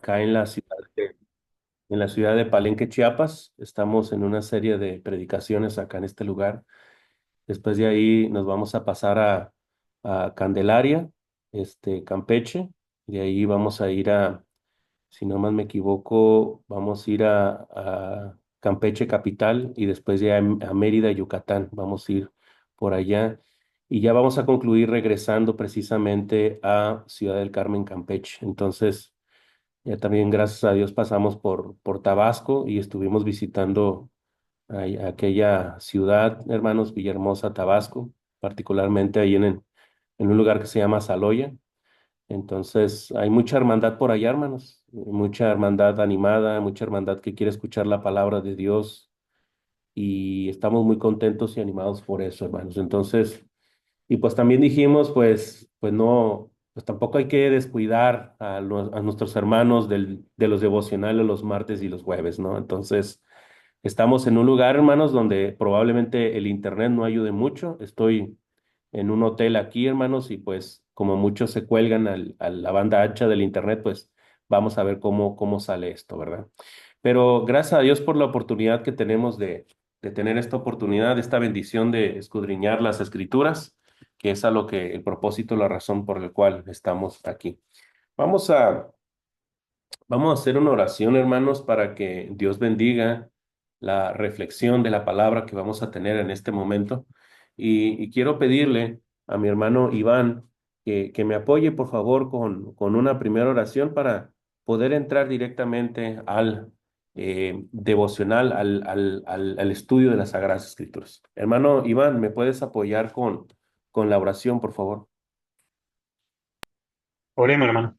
acá en la ciudad de Palenque, Chiapas. Estamos en una serie de predicaciones acá en este lugar. Después de ahí nos vamos a pasar a Candelaria, Campeche. De ahí vamos a ir si no más me equivoco, vamos a ir a Campeche capital y después ya a Mérida, Yucatán. Vamos a ir por allá y ya vamos a concluir regresando precisamente a Ciudad del Carmen, Campeche. Entonces, ya también gracias a Dios pasamos por Tabasco y estuvimos visitando aquella ciudad, hermanos, Villahermosa, Tabasco, particularmente ahí en un lugar que se llama Saloya. Entonces, hay mucha hermandad por allá, hermanos, mucha hermandad animada, mucha hermandad que quiere escuchar la palabra de Dios y estamos muy contentos y animados por eso, hermanos. Entonces, y pues también dijimos, pues no, pues tampoco hay que descuidar a nuestros hermanos de los devocionales los martes y los jueves, ¿no? Entonces, estamos en un lugar, hermanos, donde probablemente el internet no ayude mucho. Estoy en un hotel aquí, hermanos, y pues como muchos se cuelgan a la banda ancha del internet, pues vamos a ver cómo sale esto, ¿verdad? Pero gracias a Dios por la oportunidad que tenemos de tener esta oportunidad, esta bendición de escudriñar las escrituras, que es a lo que el propósito, la razón por la cual estamos aquí. Vamos a Vamos a hacer una oración, hermanos, para que Dios bendiga la reflexión de la palabra que vamos a tener en este momento. Y quiero pedirle a mi hermano Iván que me apoye, por favor, con una primera oración para poder entrar directamente al devocional, al estudio de las Sagradas Escrituras. Hermano Iván, ¿me puedes apoyar con la oración, por favor? Oremos, hermano.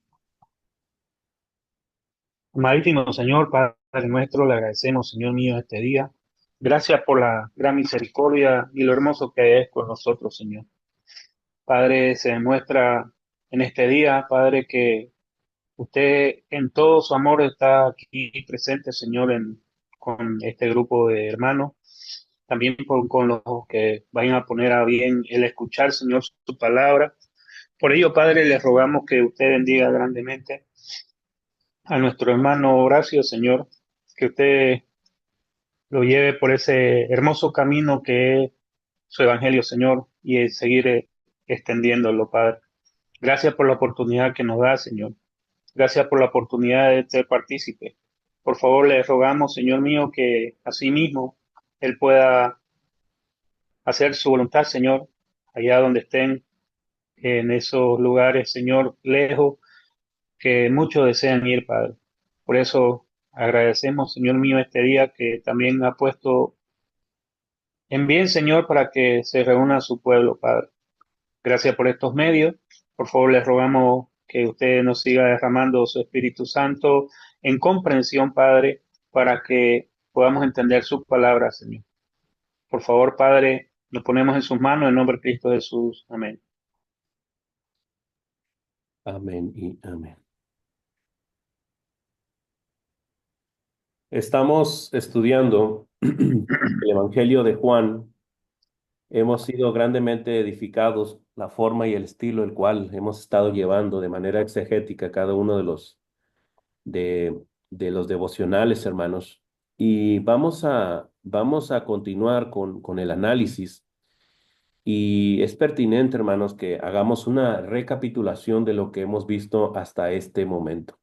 Amadísimo Señor, Padre nuestro, le agradecemos, Señor mío, este día. Gracias por la gran misericordia y lo hermoso que es con nosotros, Señor. Padre, se demuestra en este día, Padre, que usted en todo su amor está aquí presente, Señor, con este grupo de hermanos. También con los que vayan a poner a bien el escuchar, Señor, su palabra. Por ello, Padre, le rogamos que usted bendiga grandemente a nuestro hermano Horacio, Señor, que usted lo lleve por ese hermoso camino que es su evangelio, Señor, y el seguir extendiéndolo, Padre. Gracias por la oportunidad que nos da, Señor. Gracias por la oportunidad de ser partícipe. Por favor, le rogamos, Señor mío, que asimismo Él pueda hacer su voluntad, Señor, allá donde estén, en esos lugares, Señor, lejos, que muchos desean ir, Padre. Por eso agradecemos, Señor mío, este día que también ha puesto en bien, Señor, para que se reúna su pueblo, Padre. Gracias por estos medios. Por favor, les rogamos que usted nos siga derramando su Espíritu Santo en comprensión, Padre, para que podamos entender sus palabras, Señor. Por favor, Padre, nos ponemos en sus manos en nombre de Cristo Jesús. Amén. Amén y amén. Estamos estudiando el Evangelio de Juan. Hemos sido grandemente edificados la forma y el estilo el cual hemos estado llevando de manera exegética cada uno de, de los devocionales, hermanos. Y vamos a continuar con el análisis. Y es pertinente, hermanos, que hagamos una recapitulación de lo que hemos visto hasta este momento.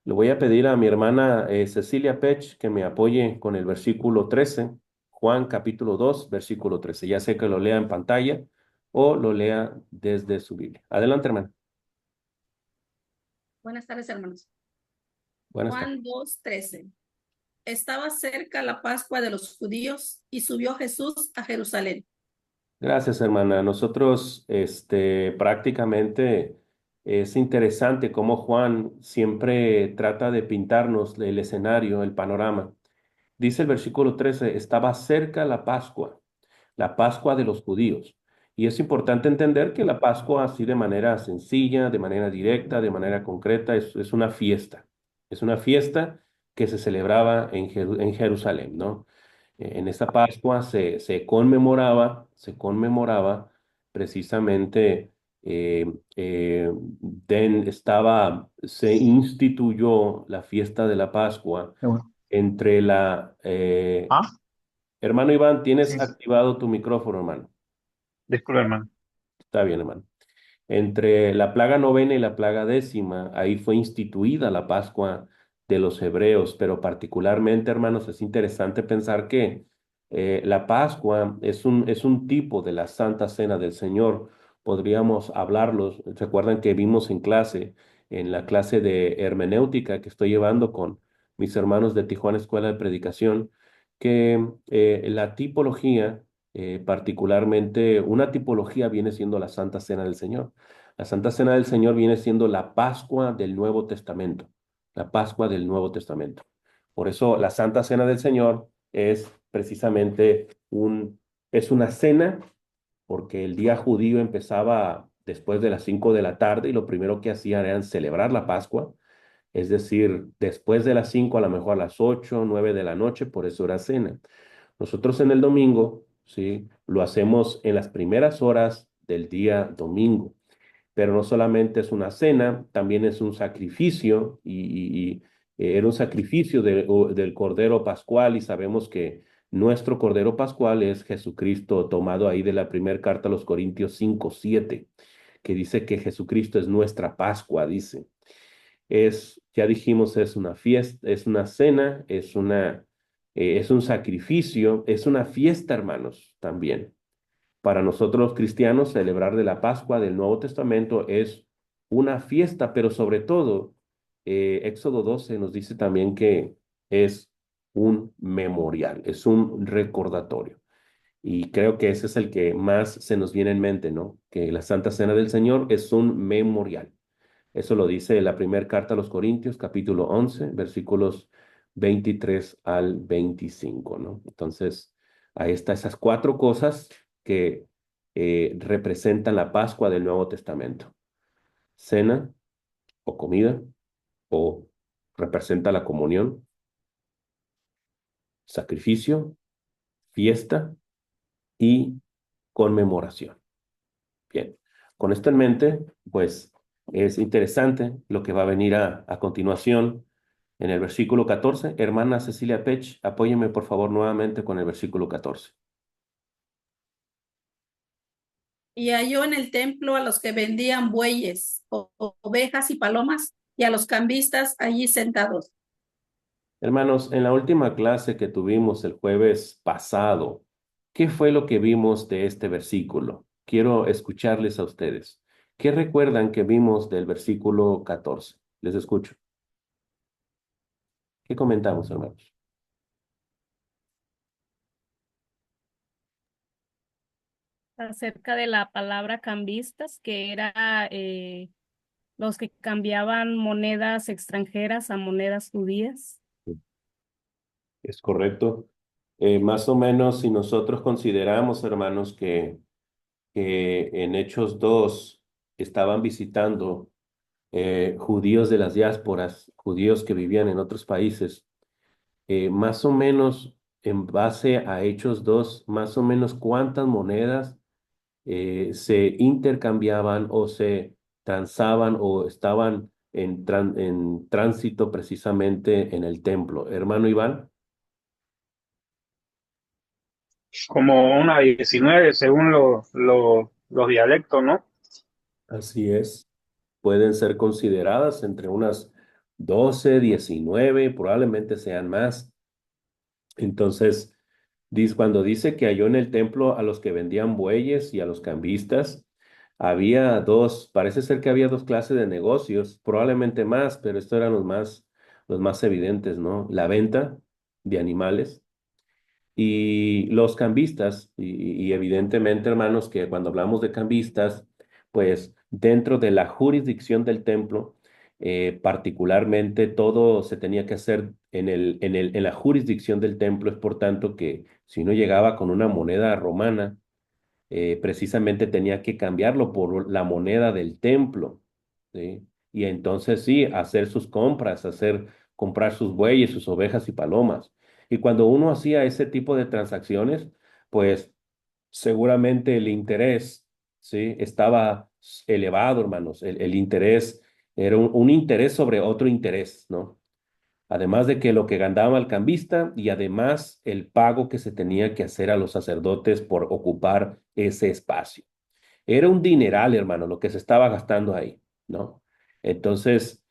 Le voy a pedir a mi hermana Cecilia Pech que me apoye con el versículo 13, Juan capítulo 2, versículo 13. Ya sé que lo lea en pantalla o lo lea desde su Biblia. Adelante, hermana. Buenas tardes, hermanos. Buenas tardes. Juan 2:13. Estaba cerca la Pascua de los judíos y subió Jesús a Jerusalén. Gracias, hermana. Nosotros, prácticamente es interesante cómo Juan siempre trata de pintarnos el escenario, el panorama. Dice el versículo 13, estaba cerca la Pascua de los judíos. Y es importante entender que la Pascua, así de manera sencilla, de manera directa, de manera concreta, es una fiesta. Es una fiesta que se celebraba en Jerusalén, ¿no? En esta Pascua se conmemoraba precisamente. eh, eh, se instituyó la fiesta de la Pascua Qué bueno. entre Ah, hermano Iván, sí, ¿tienes activado tu micrófono, hermano? disculpe, hermano. Está bien, hermano. Entre la plaga novena y la plaga décima, ahí fue instituida la Pascua de los hebreos, pero particularmente, hermanos, es interesante pensar que la Pascua es un tipo de la Santa Cena del Señor. Podríamos hablarlos. Recuerdan que vimos en la clase de hermenéutica que estoy llevando con mis hermanos de Tijuana Escuela de Predicación, que la tipología, particularmente una tipología viene siendo la Santa Cena del Señor. La Santa Cena del Señor viene siendo la Pascua del Nuevo Testamento, la Pascua del Nuevo Testamento. Por eso la Santa Cena del Señor es precisamente es una cena, porque el día judío empezaba después de las 5 de la tarde y lo primero que hacían era celebrar la Pascua, es decir, después de las 5 a lo mejor a las 8 9 de la noche, por eso era cena. Nosotros en el domingo, ¿sí? Lo hacemos en las primeras horas del día domingo, pero no solamente es una cena, también es un sacrificio era un sacrificio del Cordero Pascual y sabemos que nuestro Cordero Pascual es Jesucristo tomado ahí de la primera carta a los Corintios 5:7, que dice que Jesucristo es nuestra Pascua, dice. Ya dijimos, es una fiesta, es una cena, es un sacrificio, es una fiesta, hermanos, también. Para nosotros los cristianos, celebrar de la Pascua del Nuevo Testamento es una fiesta, pero sobre todo, Éxodo 12 nos dice también que es un memorial, es un recordatorio. Y creo que ese es el que más se nos viene en mente, ¿no? Que la Santa Cena del Señor es un memorial. Eso lo dice la primera carta a los Corintios, capítulo 11, versículos 23 al 25, ¿no? Entonces, ahí está esas cuatro cosas que representan la Pascua del Nuevo Testamento. Cena o comida, o representa la comunión, sacrificio, fiesta y conmemoración. Bien, con esto en mente, pues es interesante lo que va a venir a continuación en el versículo 14. Hermana Cecilia Pech, apóyeme por favor nuevamente con el versículo 14. Y halló en el templo a los que vendían bueyes, ovejas y palomas, y a los cambistas allí sentados. Hermanos, en la última clase que tuvimos el jueves pasado, ¿qué fue lo que vimos de este versículo? Quiero escucharles a ustedes. ¿Qué recuerdan que vimos del versículo 14? Les escucho. ¿Qué comentamos, hermanos? Acerca de la palabra cambistas, que era los que cambiaban monedas extranjeras a monedas judías. Es correcto. Más o menos, si nosotros consideramos, hermanos, que en Hechos 2 estaban visitando judíos de las diásporas, judíos que vivían en otros países, más o menos en base a Hechos 2, más o menos cuántas monedas se intercambiaban o se transaban o estaban en tránsito precisamente en el templo. Hermano Iván. Como una 19 según los dialectos, ¿no? Así es. Pueden ser consideradas entre unas 12, 19, probablemente sean más. Entonces, cuando dice que halló en el templo a los que vendían bueyes y a los cambistas, parece ser que había dos clases de negocios, probablemente más, pero estos eran los más evidentes, ¿no? La venta de animales y los cambistas, y evidentemente, hermanos, que cuando hablamos de cambistas, pues dentro de la jurisdicción del templo, particularmente todo se tenía que hacer en la jurisdicción del templo, es por tanto que si uno llegaba con una moneda romana, precisamente tenía que cambiarlo por la moneda del templo, ¿sí? Y entonces sí, hacer sus compras, comprar sus bueyes, sus ovejas y palomas. Y cuando uno hacía ese tipo de transacciones, pues seguramente el interés ¿sí? Estaba elevado, hermanos. El interés era un interés sobre otro interés, ¿no? Además de que lo que ganaba el cambista y además el pago que se tenía que hacer a los sacerdotes por ocupar ese espacio. Era un dineral, hermano, lo que se estaba gastando ahí, ¿no? Entonces,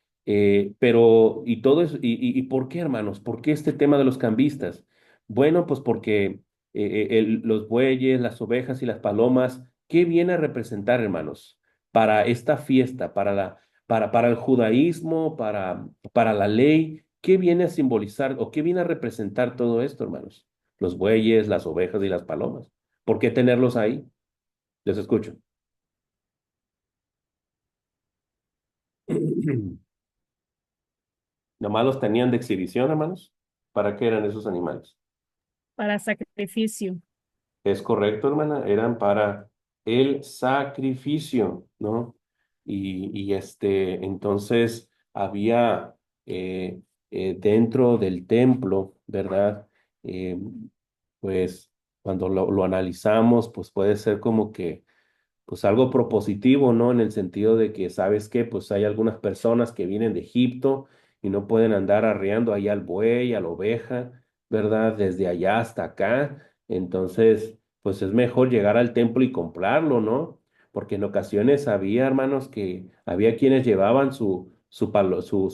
pero, y todo eso, y ¿por qué, hermanos? ¿Por qué este tema de los cambistas? Bueno, pues porque los bueyes, las ovejas y las palomas, ¿qué viene a representar, hermanos? Para esta fiesta, para el judaísmo, para la ley, ¿qué viene a simbolizar o qué viene a representar todo esto, hermanos? Los bueyes, las ovejas y las palomas. ¿Por qué tenerlos ahí? Les escucho. Nomás los tenían de exhibición, hermanos. ¿Para qué eran esos animales? para sacrificio. Es correcto, hermana, eran para el sacrificio, ¿no? Entonces había dentro del templo, ¿verdad? Eh, pues cuando lo analizamos, pues puede ser como que pues algo propositivo, ¿no? En el sentido de que, ¿sabes qué? Pues hay algunas personas que vienen de Egipto y no pueden andar arreando allá al buey, a la oveja, ¿verdad? Desde allá hasta acá. Entonces, pues es mejor llegar al templo y comprarlo, ¿no? Porque en ocasiones había, hermanos, que había quienes llevaban su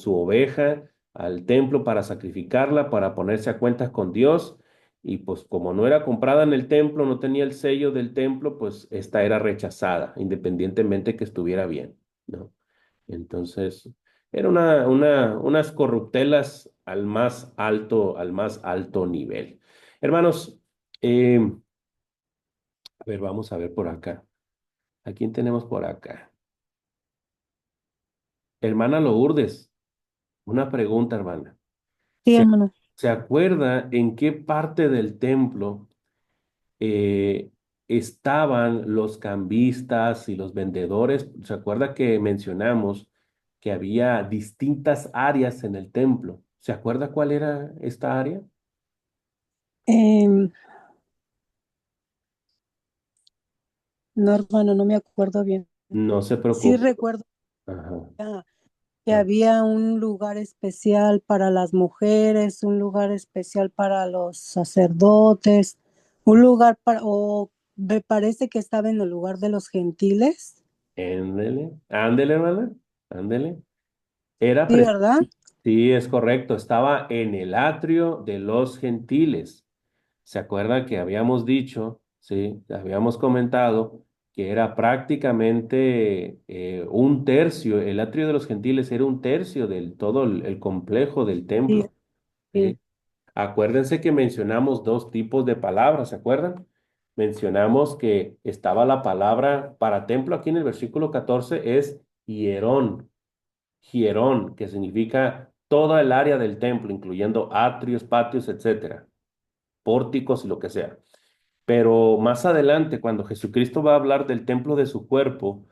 oveja al templo para sacrificarla, para ponerse a cuentas con Dios y pues como no era comprada en el templo, no tenía el sello del templo, pues esta era rechazada, independientemente que estuviera bien, ¿no? Entonces, era unas corruptelas al más alto nivel. Hermanos, a ver, vamos a ver por acá. ¿A quién tenemos por acá? Hermana Lourdes, una pregunta, hermana. Sí, ¿Se, hermano. se acuerda en qué parte del templo eh, estaban los cambistas y los vendedores? ¿Se acuerda que mencionamos que había distintas áreas en el templo? ¿Se acuerda cuál era esta área? Em, no, hermano, no me acuerdo bien. No se Sí preocupe. recuerdo Ajá. que había un lugar especial para las mujeres, un lugar especial para los sacerdotes, un lugar o me parece que estaba en el lugar de los gentiles. Ándele, ándele, hermana, ándele. Era Sí, ¿verdad? sí, es correcto. Estaba en el atrio de los gentiles. ¿Se acuerda que habíamos dicho, sí, habíamos comentado que era prácticamente un tercio, el atrio de los gentiles era un tercio del todo el complejo del Sí, templo, sí, ¿sí? Acuérdense que mencionamos dos tipos de palabras, ¿se acuerdan? Mencionamos que estaba la palabra para templo aquí en el versículo 14 es hierón, hierón, que significa toda el área del templo, incluyendo atrios, patios, etcétera, pórticos y lo que sea. Pero más adelante, cuando Jesucristo va a hablar del templo de su cuerpo,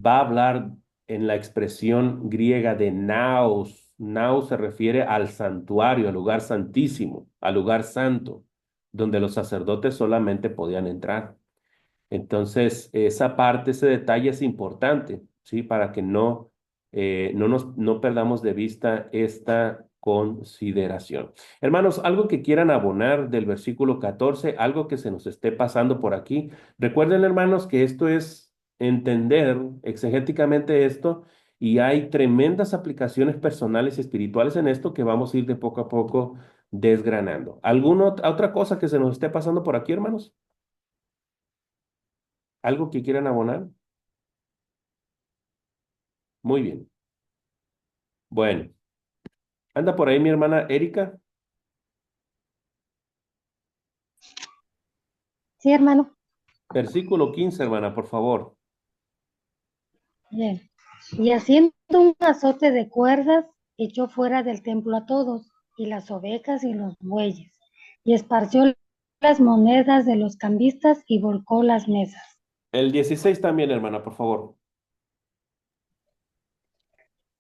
va a hablar en la expresión griega de naos. Naos se refiere al santuario, al lugar santísimo, al lugar santo, donde los sacerdotes solamente podían entrar. Entonces, esa parte, ese detalle es importante, ¿sí? Para que no perdamos de vista esta consideración. Hermanos, algo que quieran abonar del versículo 14, algo que se nos esté pasando por aquí. Recuerden, hermanos, que esto es entender exegéticamente esto y hay tremendas aplicaciones personales y espirituales en esto que vamos a ir de poco a poco desgranando. ¿Alguna otra cosa que se nos esté pasando por aquí, hermanos? ¿Algo que quieran abonar? Muy bien. Bueno, anda por ahí mi hermana Erika. Sí, hermano. Versículo 15, hermana, por favor. Bien. Y haciendo un azote de cuerdas, echó fuera del templo a todos, y las ovejas y los bueyes, y esparció las monedas de los cambistas y volcó las mesas. El 16 también, hermana, por favor.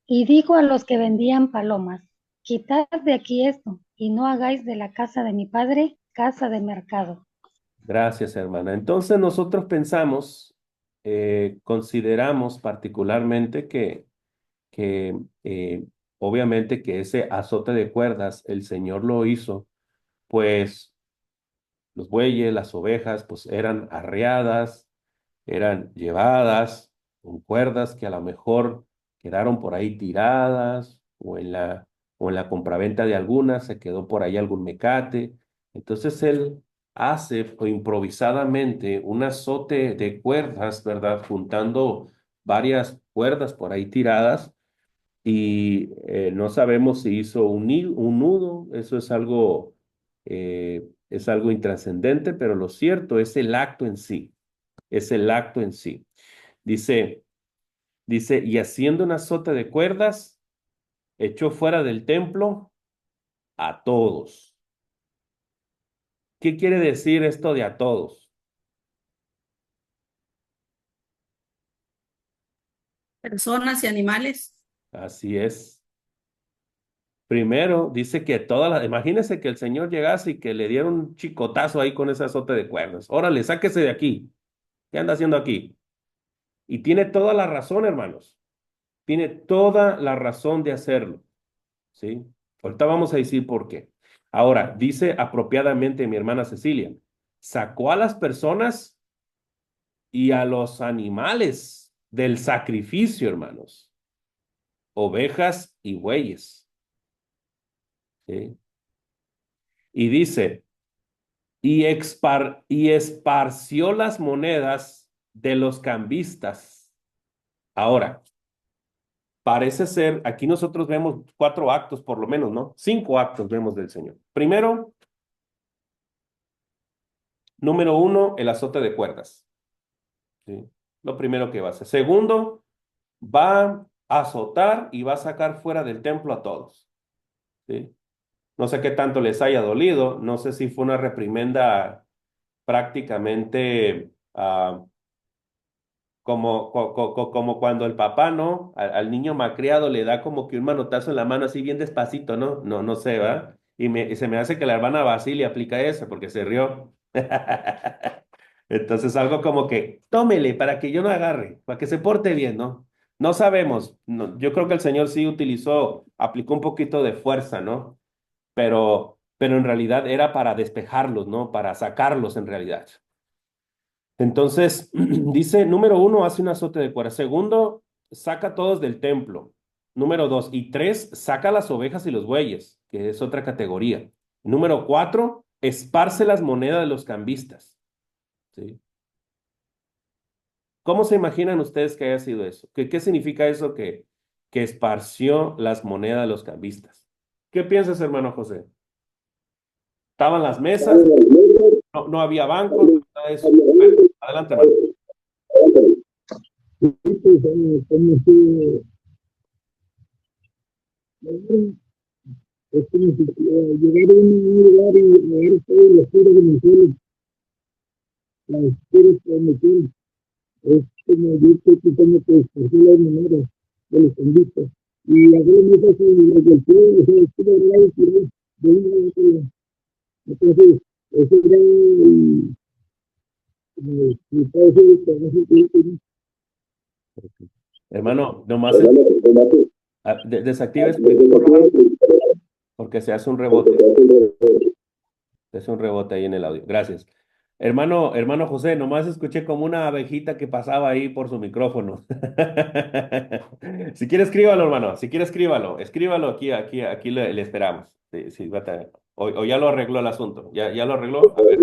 Y dijo a los que vendían palomas, quitad de aquí esto, y no hagáis de la casa de mi padre casa de mercado. Gracias, hermana. Entonces nosotros pensamos consideramos particularmente que obviamente que ese azote de cuerdas el Señor lo hizo, pues los bueyes, las ovejas, pues eran arreadas, eran llevadas con cuerdas que a lo mejor quedaron por ahí tiradas o en la compraventa de algunas se quedó por ahí algún mecate. Entonces él hace improvisadamente un azote de cuerdas, ¿verdad? Juntando varias cuerdas por ahí tiradas y no sabemos si hizo un nudo, eso es algo intrascendente, pero lo cierto es el acto en sí, es el acto en sí. Dice, y haciendo un azote de cuerdas, echó fuera del templo a todos. ¿Qué quiere decir esto de a todos? Personas y animales. Así es. Primero dice que imagínese que el Señor llegase y que le diera un chicotazo ahí con ese azote de cuerdas. Órale, sáquese de aquí. ¿Qué anda haciendo aquí? Y tiene toda la razón, hermanos. Tiene toda la razón de hacerlo. ¿Sí? Ahorita vamos a decir por qué. Ahora, dice apropiadamente mi hermana Cecilia, sacó a las personas y a los animales del sacrificio, hermanos. Ovejas y bueyes. ¿Sí? Y dice, y esparció las monedas de los cambistas. Ahora, parece ser, aquí nosotros vemos 4 actos por lo menos, ¿no? 5 actos vemos del Señor. Primero, número 1, el azote de cuerdas. ¿Sí? Lo primero que va a hacer. Segundo, va a azotar y va a sacar fuera del templo a todos. ¿Sí? No sé qué tanto les haya dolido, no sé si fue una reprimenda prácticamente como cuando el papá, ¿no? Al niño malcriado le da como que un manotazo en la mano así bien despacito, ¿no? No sé, ¿va? Y se me hace que la hermana Basilia aplica eso porque se rió. Entonces algo como que, tómele para que yo no agarre, para que se porte bien, ¿no? No sabemos. Yo creo que el Señor sí aplicó un poquito de fuerza, ¿no? Pero en realidad era para despejarlos, ¿no? Para sacarlos en realidad. Entonces, dice, número 1, hace un azote de cuerda. Segundo, saca a todos del templo. Número 2 y 3, saca las ovejas y los bueyes, que es otra categoría. Número 4, esparce las monedas de los cambistas. ¿Sí? ¿Cómo se imaginan ustedes que haya sido eso? ¿Qué significa eso que esparció las monedas de los cambistas? ¿Qué piensas, hermano José? ¿Estaban las mesas? No había bancos, nada de eso. Bueno, adelante, hermano. Como si es como si llegar a un lugar y ver todos los tiros de mujeres, las tiros de mujeres, es como yo estoy pensando que escoger las maneras de los conductos. Y a ver, no sé si los del pueblo, o sea, estuvo hablando por ahí, de una a otra. Entonces, eso era mi padre, el trabajo que él tenía. Hermano, nomás desactiva ese porque se hace un rebote. Se hace un rebote ahí en el audio. Gracias. Hermano José, nomás escuché como una abejita que pasaba ahí por su micrófono. Si quiere, escríbalo, hermano. Si quiere, escríbalo. Escríbalo aquí le esperamos. Sí, o ya lo arregló el asunto. ¿Ya lo arregló? A ver.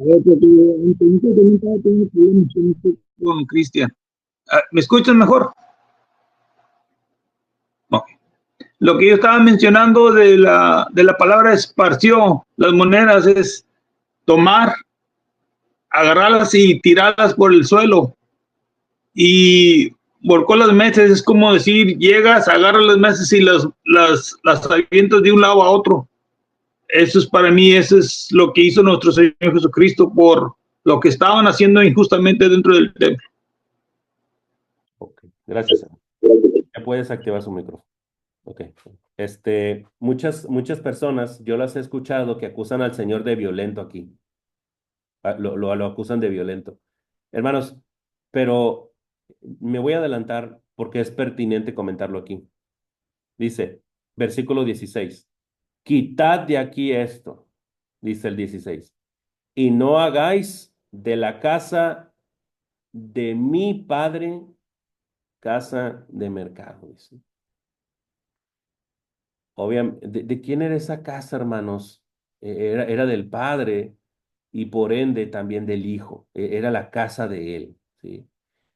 A ver, porque entonces también estaba teniendo problemas con Cristian. ¿Me escuchan mejor? Ok. Lo que yo estaba mencionando de la palabra esparció las monedas es tomar, agarrarlas y tirarlas por el suelo. Y volcó las mesas, es como decir, llegas, agarras las mesas y las avientas de un lado a otro. Eso es para mí, eso es lo que hizo nuestro Señor Jesucristo por lo que estaban haciendo injustamente dentro del templo. Ok, gracias. Ya puedes activar su micrófono. Ok. Muchas personas, yo las he escuchado que acusan al Señor de violento aquí. Lo acusan de violento. Hermanos, pero me voy a adelantar porque es pertinente comentarlo aquí. Dice, versículo 16, quitad de aquí esto, dice el 16, y no hagáis de la casa de mi padre casa de mercado, dice. Obviamente, ¿de quién era esa casa, hermanos? Era del padre y por ende también del hijo. Era la casa de él, ¿sí?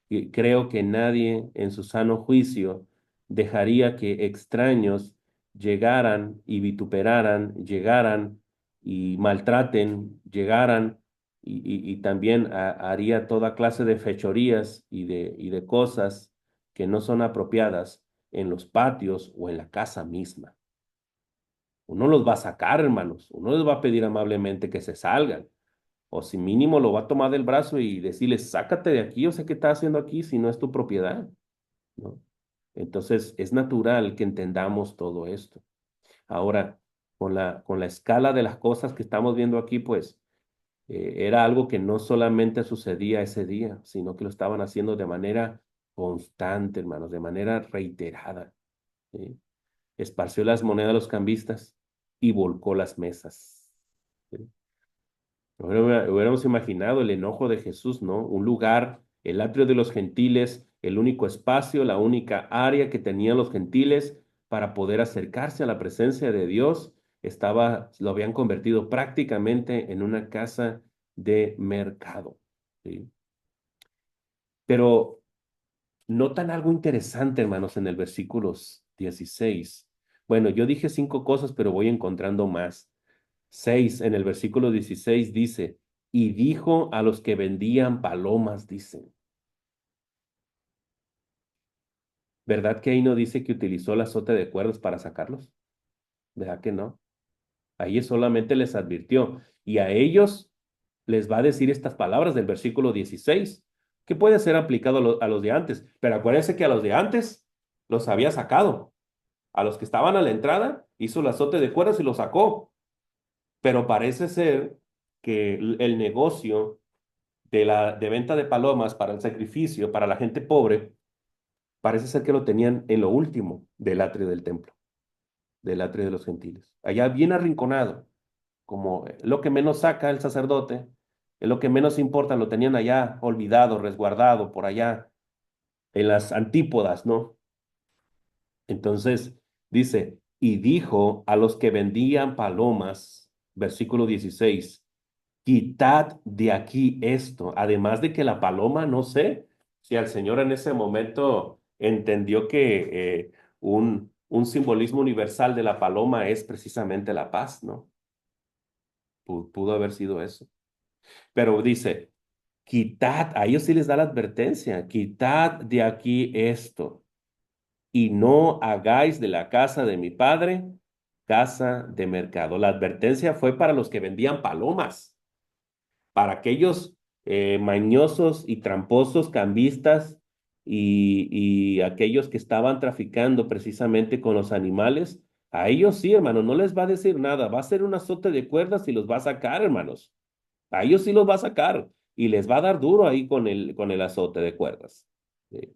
Y creo que nadie en su sano juicio dejaría que extraños llegaran y vituperaran, llegaran y maltraten, llegaran y también haría toda clase de fechorías y de cosas que no son apropiadas en los patios o en la casa misma. Uno los va a sacar, hermanos. Uno les va a pedir amablemente que se salgan. O si mínimo lo va a tomar del brazo y decirle, sácate de aquí, yo sé qué estás haciendo aquí si no es tu propiedad, ¿no? Entonces, es natural que entendamos todo esto. Ahora, con la escala de las cosas que estamos viendo aquí, pues, era algo que no solamente sucedía ese día, sino que lo estaban haciendo de manera constante, hermanos, de manera reiterada, ¿sí? Esparció las monedas a los cambistas y volcó las mesas, ¿sí? Hubiéramos imaginado el enojo de Jesús, ¿no? Un lugar, el atrio de los gentiles, el único espacio, la única área que tenían los gentiles para poder acercarse a la presencia de Dios, lo habían convertido prácticamente en una casa de mercado, ¿sí? Pero notan algo interesante, hermanos, en el versículos 16. Bueno, yo dije 5 cosas, pero voy encontrando más. 6 en el versículo 16 dice, y dijo a los que vendían palomas, dicen. ¿Verdad que ahí no dice que utilizó el azote de cuerdas para sacarlos? ¿Verdad que no? Ahí solamente les advirtió. Y a ellos les va a decir estas palabras del versículo 16, que puede ser aplicado a los de antes. Pero acuérdense que a los de antes los había sacado. A los que estaban a la entrada, hizo el azote de cuerdas y los sacó. Pero parece ser que el negocio de venta de palomas para el sacrificio, para la gente pobre, parece ser que lo tenían en lo último del atrio del templo, del atrio de los gentiles. Allá bien arrinconado, como lo que menos saca el sacerdote, lo que menos importa, lo tenían allá olvidado, resguardado, por allá, en las antípodas, ¿no? Entonces, dice, y dijo a los que vendían palomas, versículo 16, quitad de aquí esto. Además de que la paloma, no sé si el Señor en ese momento entendió que un simbolismo universal de la paloma es precisamente la paz, ¿no? Pudo haber sido eso. Pero dice, quitad, a ellos sí les da la advertencia, quitad de aquí esto y no hagáis de la casa de mi padre casa de mercado. La advertencia fue para los que vendían palomas, para aquellos mañosos y tramposos cambistas y aquellos que estaban traficando precisamente con los animales. A ellos sí, hermano, no les va a decir nada, va a ser un azote de cuerdas y los va a sacar, hermanos. A ellos sí los va a sacar y les va a dar duro ahí con el azote de cuerdas. Sí.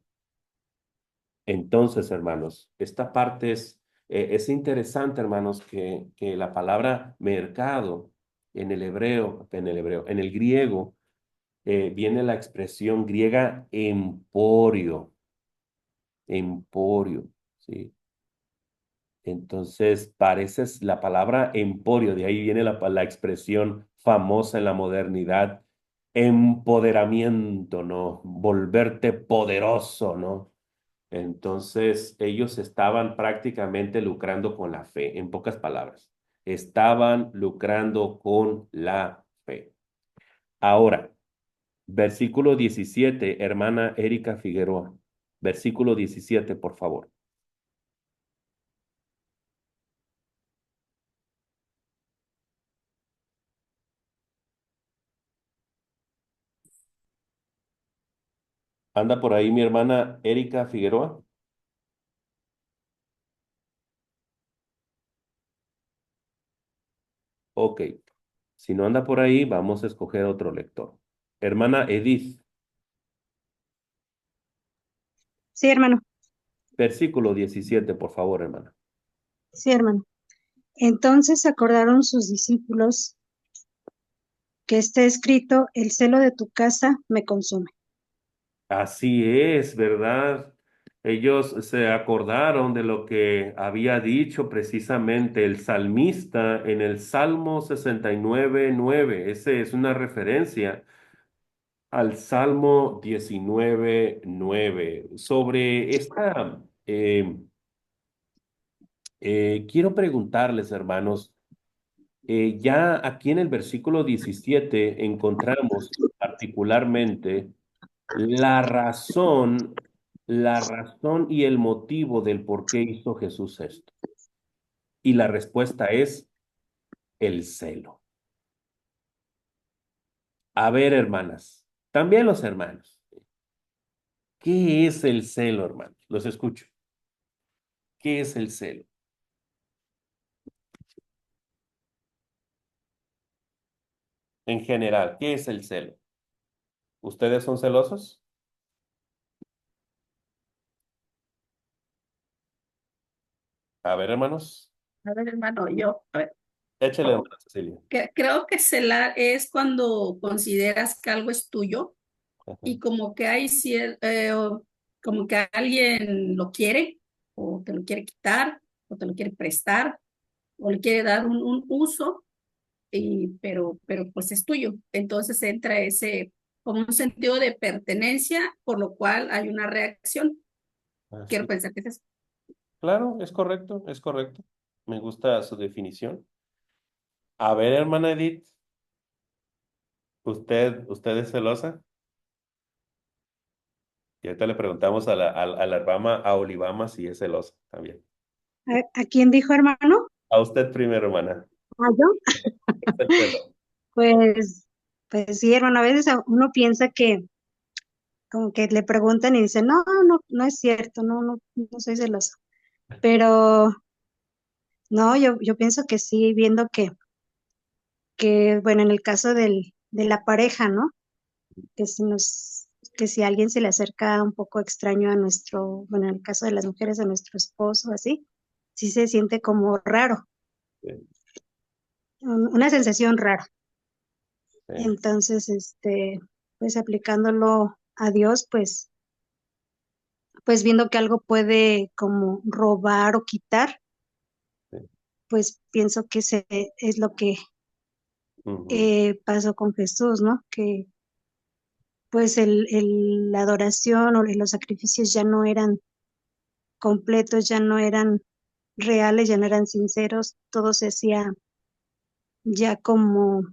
Entonces, hermanos, esta parte es interesante, hermanos, que la palabra mercado en el griego, viene la expresión griega emporio, ¿sí? Entonces, la palabra emporio, de ahí viene la expresión famosa en la modernidad, empoderamiento, ¿no? Volverte poderoso, ¿no? Entonces, ellos estaban prácticamente lucrando con la fe, en pocas palabras. Estaban lucrando con la fe. Ahora, versículo 17, hermana Erika Figueroa. Versículo 17, por favor. ¿Anda por ahí mi hermana Erika Figueroa? Ok. Si no anda por ahí, vamos a escoger otro lector. Hermana Edith. Sí, hermano. Versículo 17, por favor, hermana. Sí, hermano. Entonces acordaron sus discípulos que está escrito, el celo de tu casa me consume. Así es, ¿verdad? Ellos se acordaron de lo que había dicho precisamente el salmista en el Salmo 69:9. Ese es una referencia al Salmo 19:9. Sobre esta, quiero preguntarles, hermanos, ya aquí en el versículo 17 encontramos particularmente la razón, la razón y el motivo del por qué hizo Jesús esto. Y la respuesta es el celo. A ver, hermanas, también los hermanos, ¿qué es el celo, hermanos? Los escucho. ¿Qué es el celo? En general, ¿qué es el celo? ¿Ustedes son celosos? A ver, hermanos, A ver, hermano, yo échale, hermana Cecilia. creo que celar es cuando consideras que algo es tuyo Ajá. y como que hay como que alguien lo quiere o te lo quiere quitar o te lo quiere prestar o le quiere dar un uso, pero pues es tuyo. Entonces entra ese como un sentido de pertenencia, por lo cual hay una reacción. Quiero Así. pensar que es eso. Claro, es correcto, es correcto. Me gusta su definición. A ver, hermana Edith, ¿usted es celosa? Y ahorita le preguntamos a la hermana, a Olivama, si es celosa también. ¿A quién dijo, hermano? A usted primero, hermana. ¿A yo? ¿Qué es el celo? Pues, pues sí, hermano, a veces uno piensa que como que le preguntan y dicen, no, no, no es cierto, no, no, no soy celosa. Pero no, yo pienso que sí, viendo que, bueno, en el caso de la pareja, ¿no? Que si que si alguien se le acerca un poco extraño a nuestro, bueno, en el caso de las mujeres, a nuestro esposo, así, sí se siente como raro, Sí, una sensación rara. sí, Entonces, pues aplicándolo a Dios, pues viendo que algo puede como robar o quitar, sí. pues pienso que es lo que Ujú. pasó con Jesús, ¿no? Que pues la adoración o los sacrificios ya no eran completos, ya no eran reales, ya no eran sinceros, todo se hacía ya como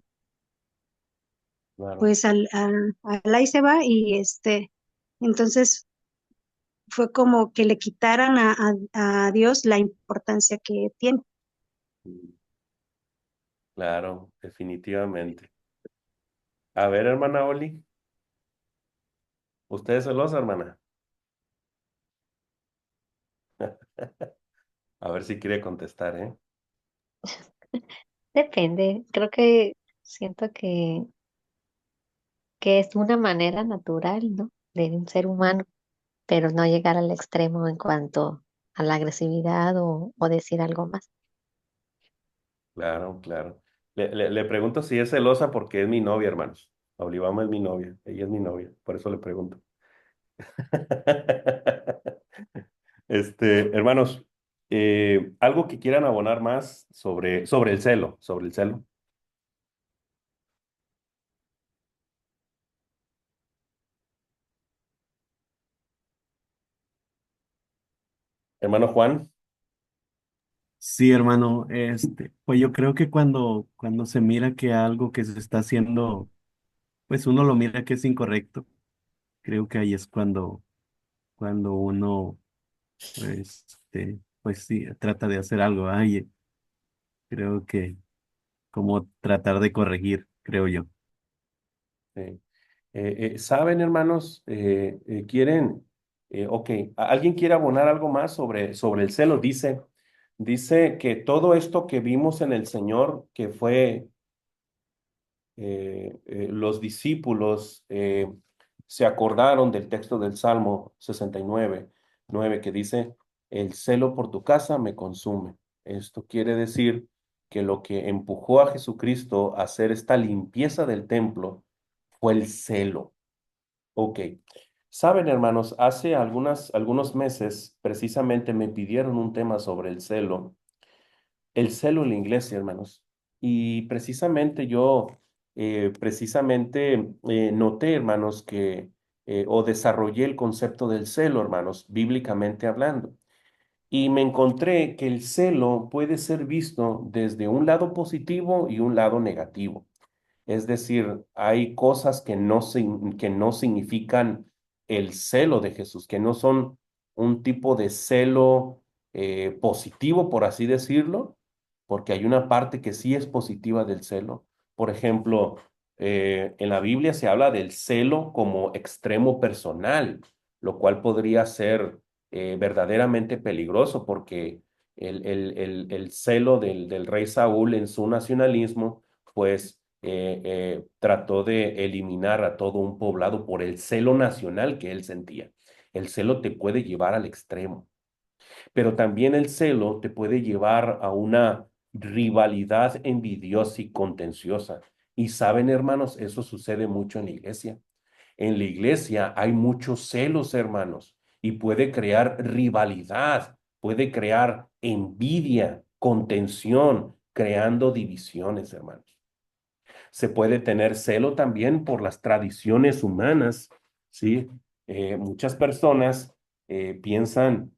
Claro. pues al ahí se va y entonces fue como que le quitaran a Dios la importancia que tiene. Mm, claro, definitivamente. A ver, hermana Oli, ¿usted es celosa, hermana? A ver si quiere contestar, ¿eh? Depende, creo que siento que es una manera natural, ¿no? De un ser humano, pero no llegar al extremo en cuanto a la agresividad o decir algo más. Claro, claro. Le pregunto si es celosa porque es mi novia, hermanos. Olivama es mi novia, ella es mi novia, por eso le pregunto. Hermanos, algo que quieran abonar más sobre el celo, sobre el celo. Hermano Juan, Sí, hermano, pues yo creo que cuando se mira que algo que se está haciendo, pues uno lo mira que es incorrecto. Creo que ahí es cuando uno, pues sí, trata de hacer algo. Ay, creo que como tratar de corregir, creo yo. sí. ¿Saben, hermanos? Ok, ¿alguien quiere abonar algo más sobre el celo? Dice que todo esto que vimos en el Señor, que fue los discípulos se acordaron del texto del Salmo 69 9, que dice, el celo por tu casa me consume. Esto quiere decir que lo que empujó a Jesucristo a hacer esta limpieza del templo fue el celo. Ok. Saben, hermanos, hace algunos meses precisamente me pidieron un tema sobre el celo en la iglesia, hermanos. Y precisamente yo, noté, hermanos, o desarrollé el concepto del celo, hermanos, bíblicamente hablando. Y me encontré que el celo puede ser visto desde un lado positivo y un lado negativo. Es decir, hay cosas que no significan el celo de Jesús, que no son un tipo de celo positivo, por así decirlo, porque hay una parte que sí es positiva del celo. Por ejemplo, en la Biblia se habla del celo como extremo personal, lo cual podría ser verdaderamente peligroso porque el celo del rey Saúl en su nacionalismo, pues trató de eliminar a todo un poblado por el celo nacional que él sentía. El celo te puede llevar al extremo, pero también el celo te puede llevar a una rivalidad envidiosa y contenciosa. Y saben, hermanos, eso sucede mucho en la iglesia. En la iglesia hay muchos celos, hermanos, y puede crear rivalidad, puede crear envidia, contención, creando divisiones, hermanos. Se puede tener celo también por las tradiciones humanas, ¿sí? Muchas personas piensan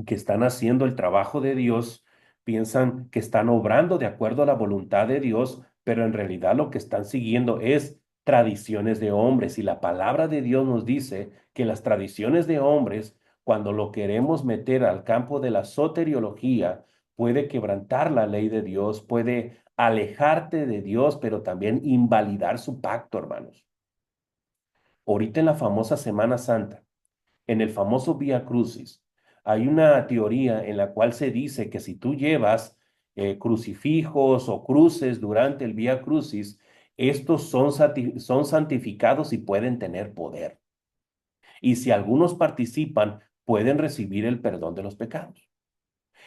que están haciendo el trabajo de Dios, piensan que están obrando de acuerdo a la voluntad de Dios, pero en realidad lo que están siguiendo es tradiciones de hombres. Y la palabra de Dios nos dice que las tradiciones de hombres, cuando lo queremos meter al campo de la soteriología, puede quebrantar la ley de Dios, puede alejarte de Dios, pero también invalidar su pacto, hermanos. Ahorita en la famosa Semana Santa, en el famoso Vía Crucis, hay una teoría en la cual se dice que si tú llevas crucifijos o cruces durante el Vía Crucis, estos son santificados y pueden tener poder. Y si algunos participan, pueden recibir el perdón de los pecados.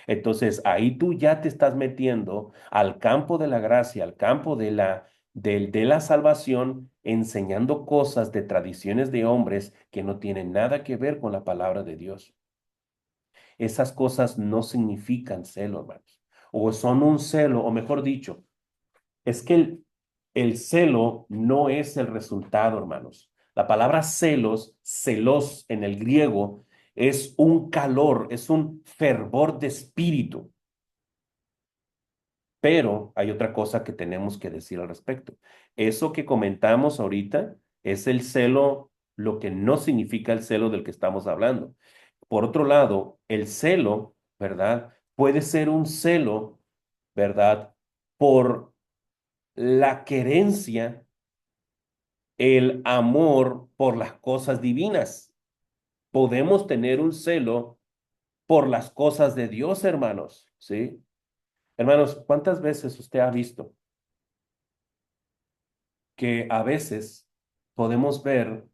Entonces, ahí tú ya te estás metiendo al campo de la gracia, al campo de la salvación, enseñando cosas de tradiciones de hombres que no tienen nada que ver con la palabra de Dios. Esas cosas no significan celo, hermanos. O son un celo, o mejor dicho, es que el celo no es el resultado, hermanos. La palabra celos en el griego, es un calor, es un fervor de espíritu. Pero hay otra cosa que tenemos que decir al respecto. Eso que comentamos ahorita es el celo, lo que no significa el celo del que estamos hablando. Por otro lado, el celo, ¿verdad? Puede ser un celo, ¿verdad? Por la querencia, el amor por las cosas divinas. Podemos tener un celo por las cosas de Dios, hermanos, ¿sí? Hermanos, ¿cuántas veces usted ha visto que a veces podemos ver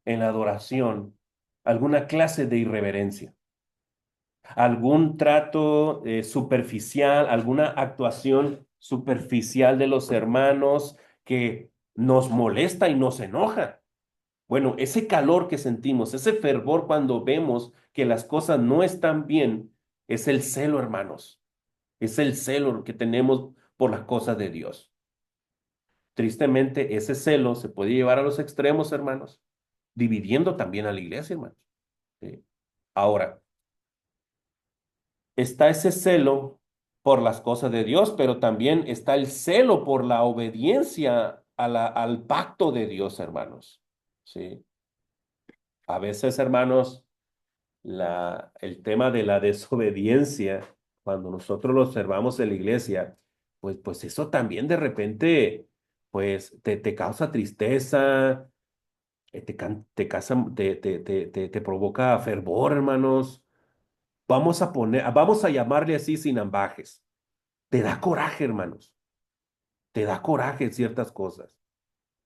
en la adoración alguna clase de irreverencia, algún trato superficial, alguna actuación superficial de los hermanos que nos molesta y nos enoja? Bueno, ese calor que sentimos, ese fervor cuando vemos que las cosas no están bien, es el celo, hermanos. Es el celo que tenemos por las cosas de Dios. Tristemente, ese celo se puede llevar a los extremos, hermanos, dividiendo también a la iglesia, hermanos. ¿Sí? Ahora, está ese celo por las cosas de Dios, pero también está el celo por la obediencia al pacto de Dios, hermanos. ¿Sí? A veces, hermanos, el tema de la desobediencia, cuando nosotros lo observamos en la iglesia, pues eso también de repente, pues te causa tristeza, te provoca fervor, hermanos. Vamos a llamarle así sin ambajes. Te da coraje, hermanos. Te da coraje ciertas cosas.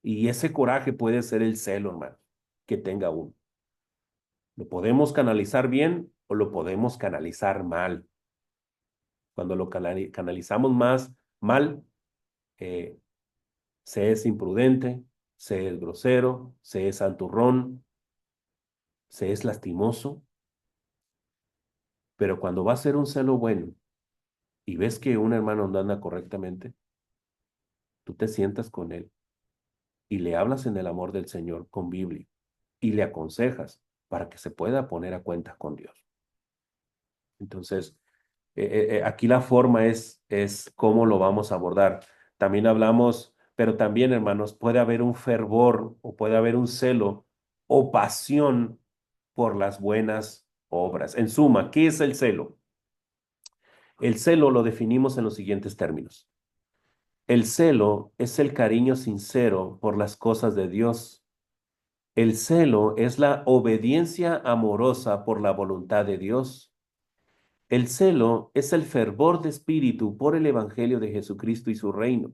Y ese coraje puede ser el celo, hermano, que tenga uno. Lo podemos canalizar bien o lo podemos canalizar mal. Cuando lo canalizamos más mal, eh, se es imprudente, se es grosero, se es santurrón, se es lastimoso. Pero cuando va a ser un celo bueno y ves que un hermano no anda correctamente, tú te sientas con él y le hablas en el amor del Señor con Biblia y le aconsejas para que se pueda poner a cuentas con Dios. Entonces, aquí la forma es cómo lo vamos a abordar. También hablamos, pero también, hermanos, puede haber un fervor o puede haber un celo o pasión por las buenas obras. En suma, ¿qué es el celo? El celo lo definimos en los siguientes términos. El celo es el cariño sincero por las cosas de Dios. El celo es la obediencia amorosa por la voluntad de Dios. El celo es el fervor de espíritu por el Evangelio de Jesucristo y su reino.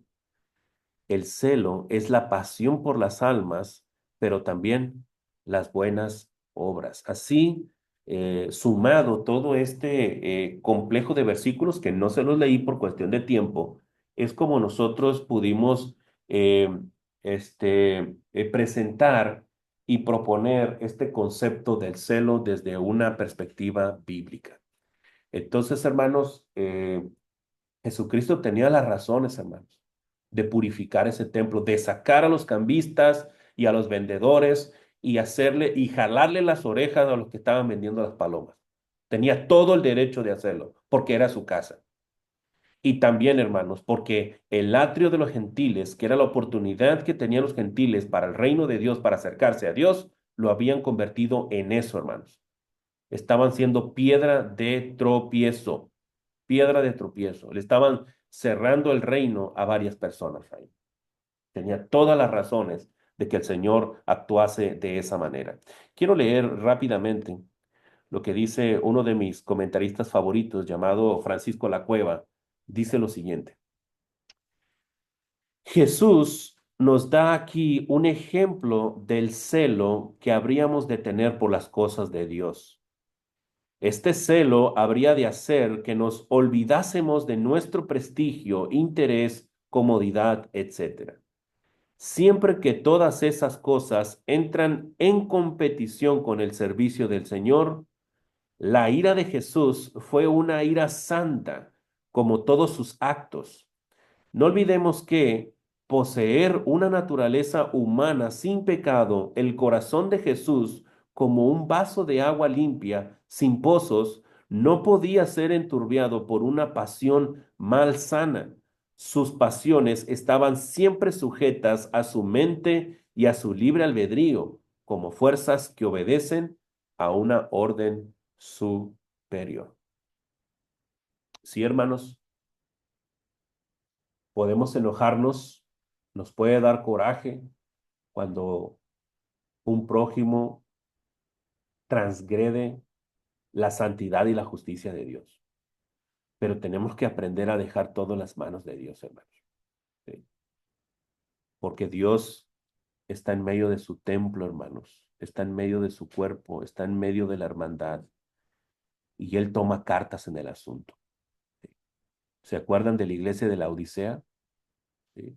El celo es la pasión por las almas, pero también las buenas obras. Así, sumado todo este complejo de versículos que no se los leí por cuestión de tiempo, es como nosotros pudimos eh, presentar y proponer este concepto del celo desde una perspectiva bíblica. Entonces, hermanos, Jesucristo tenía las razones, hermanos, de purificar ese templo, de sacar a los cambistas y a los vendedores y hacerle y jalarle las orejas a los que estaban vendiendo las palomas. Tenía todo el derecho de hacerlo, porque era su casa. Y también, hermanos, porque el atrio de los gentiles, que era la oportunidad que tenían los gentiles para el reino de Dios, para acercarse a Dios, lo habían convertido en eso, hermanos. Estaban siendo piedra de tropiezo, piedra de tropiezo. Le estaban cerrando el reino a varias personas ahí. Tenía todas las razones de que el Señor actuase de esa manera. Quiero leer rápidamente lo que dice uno de mis comentaristas favoritos, llamado Francisco La Cueva. Dice lo siguiente: Jesús nos da aquí un ejemplo del celo que habríamos de tener por las cosas de Dios. Este celo habría de hacer que nos olvidásemos de nuestro prestigio, interés, comodidad, etc. Siempre que todas esas cosas entran en competición con el servicio del Señor, la ira de Jesús fue una ira santa, como todos sus actos. No olvidemos que poseer una naturaleza humana sin pecado, el corazón de Jesús, como un vaso de agua limpia, sin pozos, no podía ser enturbiado por una pasión malsana. Sus pasiones estaban siempre sujetas a su mente y a su libre albedrío, como fuerzas que obedecen a una orden superior. Sí, hermanos. Podemos enojarnos, nos puede dar coraje cuando un prójimo transgrede la santidad y la justicia de Dios. Pero tenemos que aprender a dejar todo en las manos de Dios, hermanos. ¿Sí? Porque Dios está en medio de su templo, hermanos. Está en medio de su cuerpo, está en medio de la hermandad. Y Él toma cartas en el asunto. ¿Sí? ¿Se acuerdan de la iglesia de la Odisea? ¿Sí?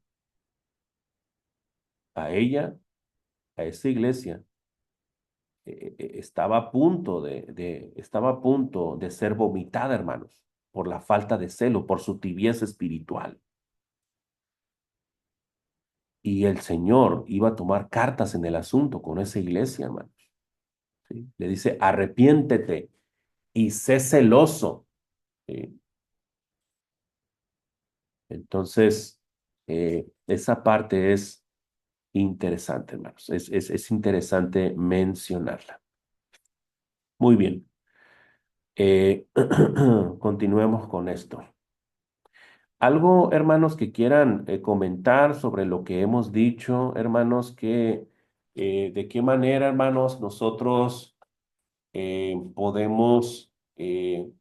A ella, a esa iglesia, estaba a punto de ser vomitada, hermanos, por la falta de celo, por su tibieza espiritual. Y el Señor iba a tomar cartas en el asunto con esa iglesia, hermanos. ¿Sí? Le dice, arrepiéntete y sé celoso. ¿Sí? Entonces, esa parte es interesante, hermanos. Es interesante mencionarla. Muy bien. Continuemos con esto. Algo, hermanos, que quieran comentar sobre lo que hemos dicho, hermanos, que de qué manera, hermanos, nosotros podemos, eh,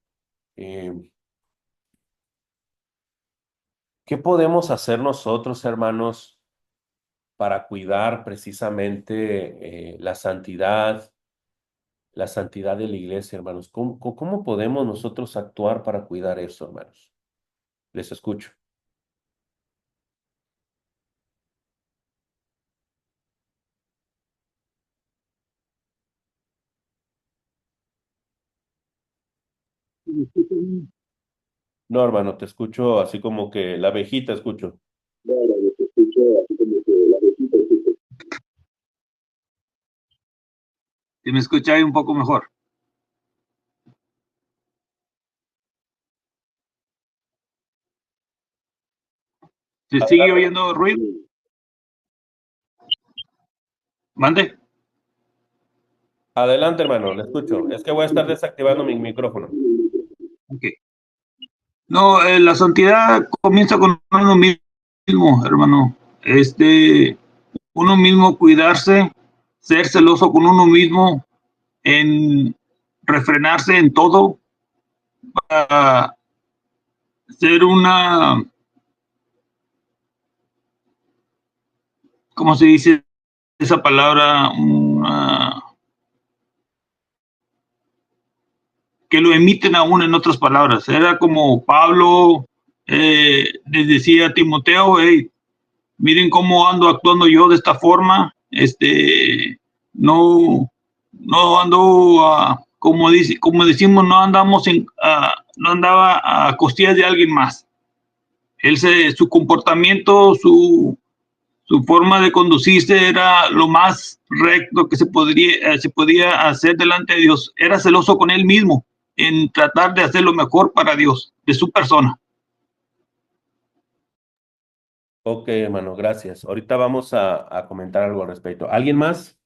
¿qué podemos hacer nosotros, hermanos, para cuidar precisamente la santidad la santidad de la iglesia, hermanos. ¿Cómo podemos nosotros actuar para cuidar eso, hermanos? Les escucho. No, hermano, te escucho así como que la abejita escucho. Si me escucháis un poco mejor. ¿Se sigue Adelante, oyendo ruido? Mande. adelante, hermano, le escucho. Es que voy a estar desactivando mi micrófono. Ok. No, la santidad comienza con uno mismo, hermano. Uno mismo cuidarse, ser celoso con uno mismo, en refrenarse en todo, para ser ¿cómo se dice esa palabra? Que lo emiten aún en otras palabras. Era como Pablo les decía a Timoteo, hey, miren cómo ando actuando yo de esta forma, no, no ando, como decimos, no andamos no andaba a costillas de alguien más. Su comportamiento, su forma de conducirse era lo más recto que se podía hacer delante de Dios. Era celoso con él mismo en tratar de hacer lo mejor para Dios, de su persona. Ok, hermano, gracias. Ahorita vamos a comentar algo al respecto. ¿Alguien más?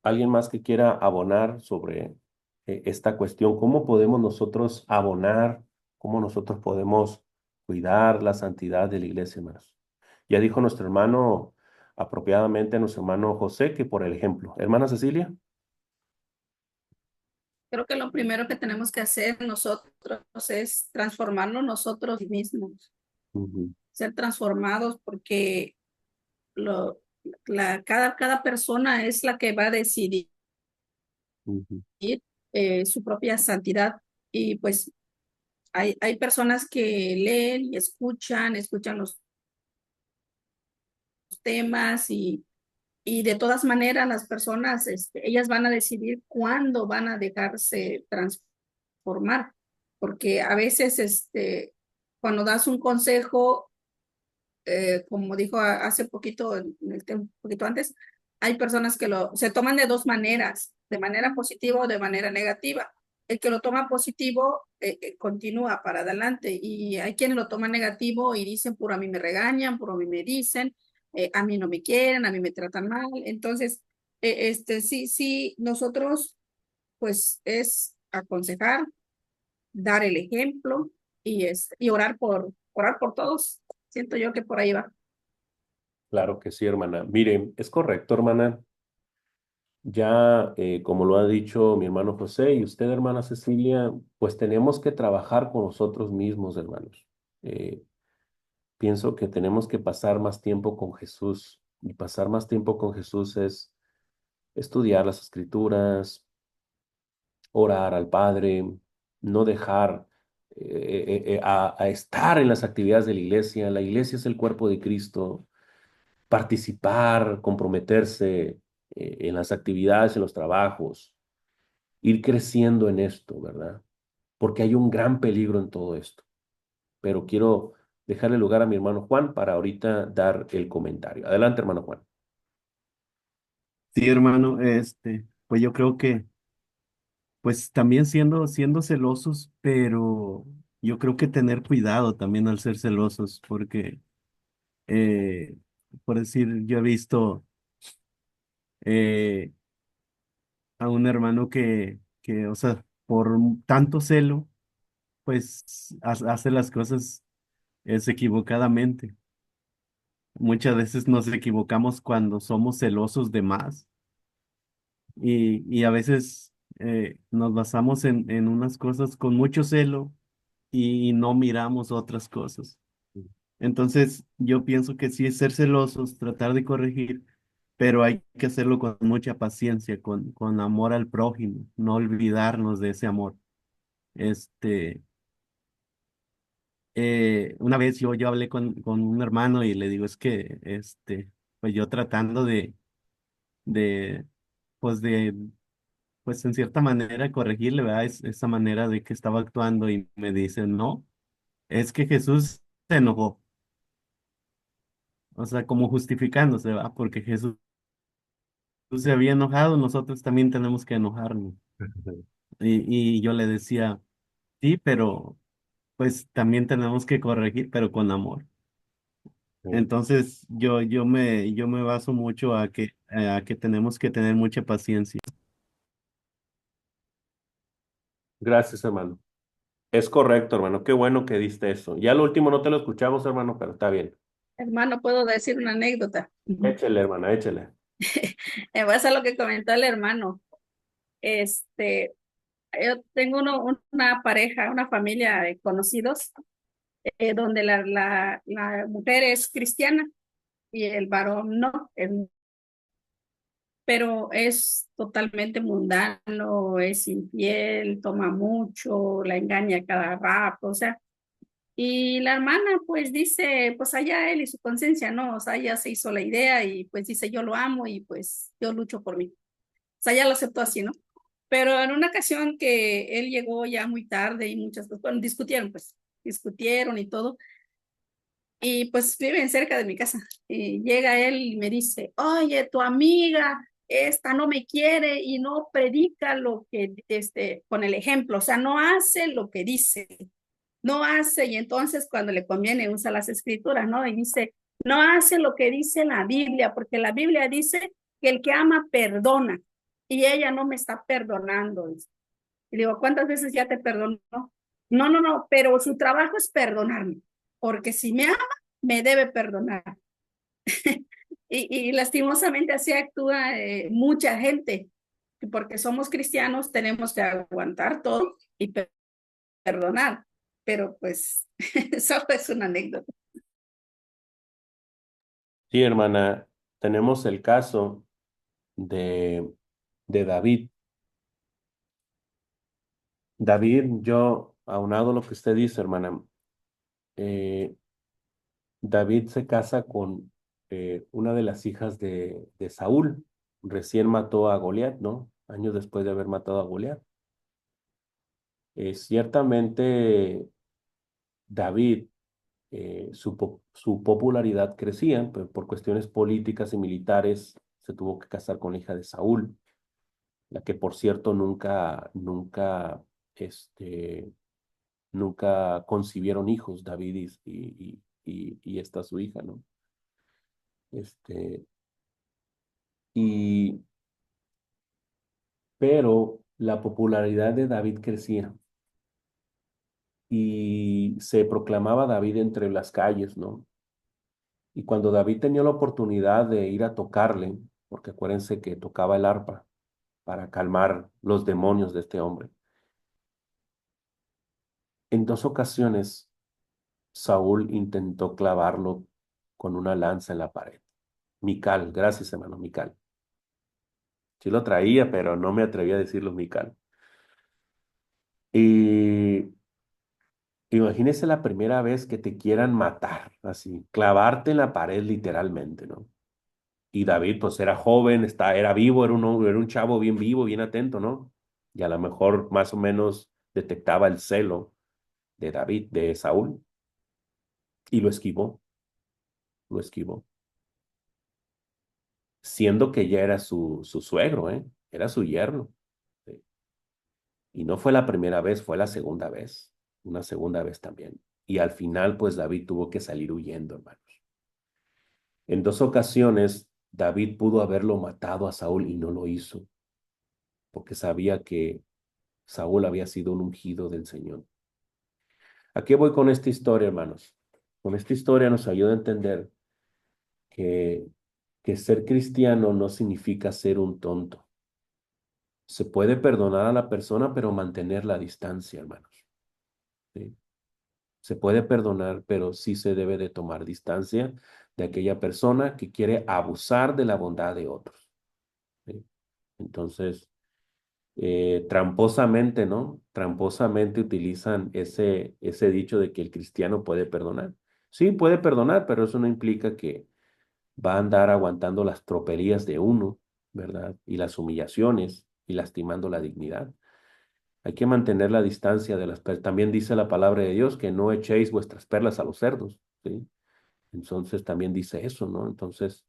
¿Alguien más que quiera abonar sobre esta cuestión? ¿Cómo podemos nosotros abonar? ¿Cómo nosotros podemos cuidar la santidad de la iglesia, hermanos? Ya dijo nuestro hermano, apropiadamente nuestro hermano José, que por el ejemplo. Hermana Cecilia. Creo que lo primero que tenemos que hacer nosotros es transformarnos nosotros mismos, Ujú, ser transformados porque lo, cada persona es la que va a decidir ujú, su propia santidad. Y pues hay personas que leen y escuchan los temas y de todas maneras las personas, ellas van a decidir cuándo van a dejarse transformar, porque a veces, cuando das un consejo, como dijo hace poquito, un poquito antes, hay personas que se toman de dos maneras, de manera positiva o de manera negativa. El que lo toma positivo continúa para adelante y hay quienes lo toman negativo y dicen, por a mí me regañan, por a mí me dicen, a mí no me quieren, a mí me tratan mal. Entonces, sí, nosotros pues es aconsejar, dar el ejemplo y orar por todos. Siento yo que por ahí va. claro que sí, hermana. Miren, es correcto, hermana. Ya, como lo ha dicho mi hermano José y usted, hermana Cecilia, pues tenemos que trabajar con nosotros mismos, hermanos. Eh, Pienso que tenemos que pasar más tiempo con Jesús y pasar más tiempo con Jesús es estudiar las escrituras, orar al Padre, no dejar a estar en las actividades de la iglesia. La iglesia es el cuerpo de Cristo. Participar, comprometerse en las actividades, en los trabajos, ir creciendo en esto, ¿verdad? Porque hay un gran peligro en todo esto. Pero quiero dejarle lugar a mi hermano Juan para ahorita dar el comentario. Adelante, hermano Juan. Sí, hermano, pues yo creo que, pues también siendo celosos, pero yo creo que tener cuidado también al ser celosos, porque, eh, por decir, yo he visto eh, a un hermano o sea, por tanto celo, pues hace las cosas equivocadamente. Muchas veces nos equivocamos cuando somos celosos de más y a veces nos basamos en unas cosas con mucho celo y no miramos otras cosas. Entonces, yo pienso que sí es ser celosos, tratar de corregir, pero hay que hacerlo con mucha paciencia, con amor al prójimo, no olvidarnos de ese amor. Este, una vez yo hablé con un hermano y le digo, es que, pues yo tratando de, pues de, pues en cierta manera corregirle, ¿verdad? Esa manera de que estaba actuando y me dice, no, es que Jesús se enojó, o sea, como justificándose, ¿verdad? Porque Jesús se había enojado, nosotros también tenemos que enojarnos. Y yo le decía, sí, pero pues también tenemos que corregir, pero con amor. Sí. Entonces yo me baso mucho a que tenemos que tener mucha paciencia. Gracias, hermano. Es correcto, hermano. Qué bueno que diste eso. Ya lo último no te lo escuchamos, hermano, pero está bien. Hermano, ¿puedo decir una anécdota? Échele, hermana, échele. En base a lo que comentó el hermano, este, yo tengo una pareja, una familia de conocidos, donde la mujer es cristiana y el varón no, pero es totalmente mundano, es infiel, toma mucho, la engaña cada rato, o sea, y la hermana pues dice, pues allá él y su conciencia, ¿no? O sea, ella se hizo la idea y pues dice, yo lo amo y pues yo lucho por mí. O sea, ya lo aceptó así, ¿no? Pero en una ocasión que él llegó ya muy tarde y muchas cosas, bueno, discutieron y todo, y pues viven cerca de mi casa. Y llega él y me dice, oye, tu amiga, esta no me quiere y no predica lo que, con el ejemplo, o sea, no hace lo que dice, no hace, y entonces cuando le conviene usa las escrituras, ¿no? Y dice, no hace lo que dice la Biblia, porque la Biblia dice que el que ama perdona, y ella no me está perdonando. Y digo, ¿cuántas veces ya te perdonó? No, no, no, pero su trabajo es perdonarme, porque si me ama, me debe perdonar. Y lastimosamente así actúa mucha gente, porque somos cristianos, tenemos que aguantar todo y perdonar, pero pues solo es una anécdota. Sí, hermana, tenemos el caso de, de David. David, yo, aunado a lo que usted dice, hermana, eh, David se casa con una de las hijas de Saúl. Recién mató a Goliat, ¿no? Años después de haber matado a Goliat. Ciertamente, David, su popularidad crecía, pero por cuestiones políticas y militares se tuvo que casar con la hija de Saúl, la que por cierto este, nunca concibieron hijos, David y esta su hija, ¿no? Este, y, pero la popularidad de David crecía y se proclamaba David entre las calles, ¿no? Y cuando David tenía la oportunidad de ir a tocarle, porque acuérdense que tocaba el arpa para calmar los demonios de este hombre, en dos ocasiones Saúl intentó clavarlo con una lanza en la pared. Mical, gracias hermano, Mical. Sí lo traía, pero no me atreví a decirlo Mical. Y imagínese la primera vez que te quieran matar, así, clavarte en la pared literalmente, ¿no? Y David, pues era joven, era vivo, era un chavo bien vivo, bien atento, ¿no? Y a lo mejor más o menos detectaba el celo de David, de Saúl, y lo esquivó, siendo que ya era su suegro, ¿eh? Era su yerno. ¿Sí? Y no fue la primera vez, fue la segunda vez, una segunda vez también. Y al final, pues David tuvo que salir huyendo, hermanos. En dos ocasiones, David pudo haberlo matado a Saúl y no lo hizo, porque sabía que Saúl había sido un ungido del Señor. ¿A qué voy con esta historia, hermanos? Con esta historia nos ayuda a entender que, que ser cristiano no significa ser un tonto. Se puede perdonar a la persona, pero mantener la distancia, hermanos. ¿Sí? Se puede perdonar, pero sí se debe de tomar distancia de aquella persona que quiere abusar de la bondad de otros. ¿Sí? Entonces, tramposamente, ¿no? Tramposamente utilizan ese dicho de que el cristiano puede perdonar. Sí, puede perdonar, pero eso no implica que va a andar aguantando las tropelías de uno, ¿verdad? Y las humillaciones y lastimando la dignidad. Hay que mantener la distancia de las perlas. También dice la palabra de Dios que no echéis vuestras perlas a los cerdos, ¿sí? Entonces también dice eso, ¿no? Entonces,